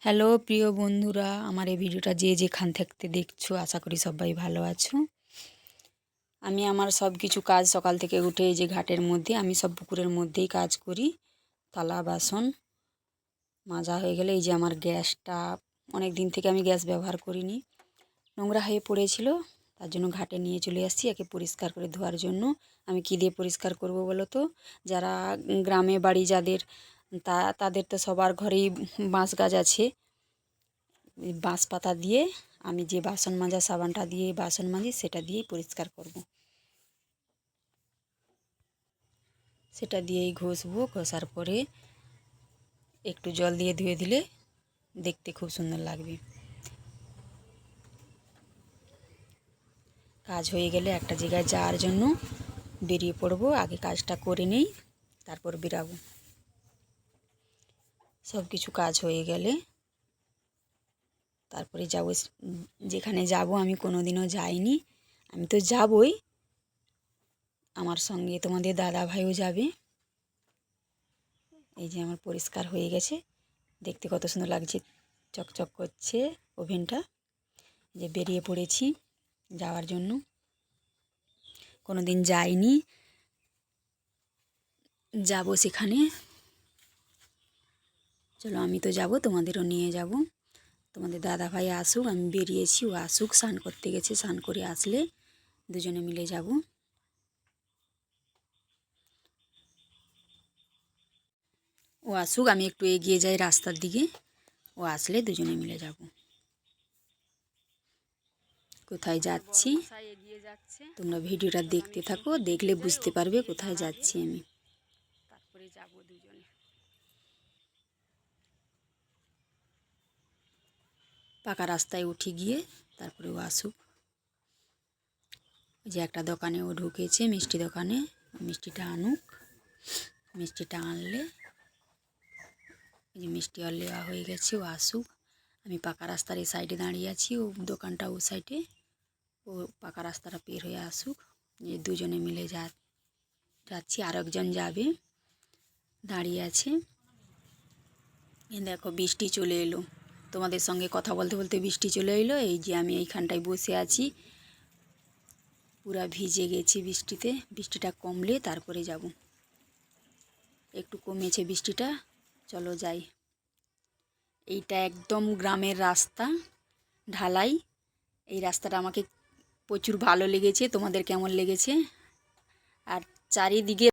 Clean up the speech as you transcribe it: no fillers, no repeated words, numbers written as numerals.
Hello প্রিয় বন্ধুরা, আমার এই ভিডিওটা যে যেখান থাকতে দেখছো আশা করি সবাই ভালো আছো। আমি আমার সব কিছু কাজ সকাল থেকে উঠে এই যে ঘাটের মধ্যে আমি সব পুকুরের মধ্যেই কাজ করি। থালা বাসন মাজা হয়ে গেলে এই যে আমার গ্যাসটা অনেক দিন থেকে আমি গ্যাস ব্যবহার করিনি, নোংরা হয়ে পড়েছিল, তার জন্য ঘাটে নিয়ে চলে আসছি একে পরিষ্কার করে ধোয়ার জন্য। আমি কী দিয়ে পরিষ্কার করব বলো তো? যারা গ্রামে বাড়ি যাদের তাদের তো সবার ঘরেই বাঁশ গাছ আছে। বাঁশ পাতা দিয়ে আমি যে বাসন মাজা সাবানটা দিয়ে বাসন মাজি সেটা দিয়েই পরিষ্কার করব। সেটা দিয়েই ঘষবো, ঘষার পরে একটু জল দিয়ে ধুয়ে দিলে দেখতে খুব সুন্দর লাগবে। কাজ হয়ে গেলে একটা জায়গায় যাওয়ার জন্য বেরিয়ে পড়বো, আগে কাজটা করে নেই তারপর বেরাবো। সব কিছু কাজ হয়ে গেলে তারপরে যাব যেখানে যাব। আমি কোনো দিনও যাইনি, আমি তো যাবই, আমার সঙ্গে তোমাদের দাদা ভাইও যাবে। এই যে আমার পরিষ্কার হয়ে গেছে, দেখতে কত সুন্দর লাগছে, চকচক করছে ওভেনটা। যে বেরিয়ে পড়েছি যাওয়ার জন্য, কোনো দিন যাইনি, যাব সেখানে। চলো আমি তো যাব, তোমাদেরও নিয়ে যাব। তোমাদের দাদা ভাই আসুক, আমি বেরিয়েছি, ও আসুক, স্নান করতে গেছে, স্নান করে আসলে দুজনে মিলে যাব। ও আসুক, আমি একটু এগিয়ে যাই রাস্তার দিকে, ও আসলে দুজনে মিলে যাব। কোথায় যাচ্ছি তোমরা ভিডিওটা দেখতে থাকো, দেখলে বুঝতে পারবে কোথায় যাচ্ছি আমি। তারপরে যাব দুজনে। পাকা রাস্তায় উঠে গিয়ে তারপরে ও আসুক। যে একটা দোকানে ও ঢুকেছে, মিষ্টি দোকানে, মিষ্টিটা আনুক। মিষ্টিটা আনলে যে মিষ্টি আর নেওয়া হয়ে গেছে, ও আসুক। আমি পাকা রাস্তার এই সাইডে দাঁড়িয়ে আছি, ও দোকানটা ও সাইডে, ও পাকা রাস্তাটা পের হয়ে আসুক। যে দুজনে মিলে যাচ্ছি, আর একজন যাবে, দাঁড়িয়ে আছে। দেখো বৃষ্টি চলে এলো, তোমাদের সঙ্গে কথা বলতে বলতে বৃষ্টি চলে এলো। এই যে আমি এইখানটায় বসে আছি, পুরা ভিজে গেছি বৃষ্টিতে। বৃষ্টিটা কমলে তারপরে যাব। একটু কমেছে বৃষ্টিটা, চলো যাই। এইটা একদম গ্রামের রাস্তা, ঢালাই। এই রাস্তাটা আমাকে প্রচুর ভালো লেগেছে, তোমাদের কেমন লেগেছে? আর চারিদিকে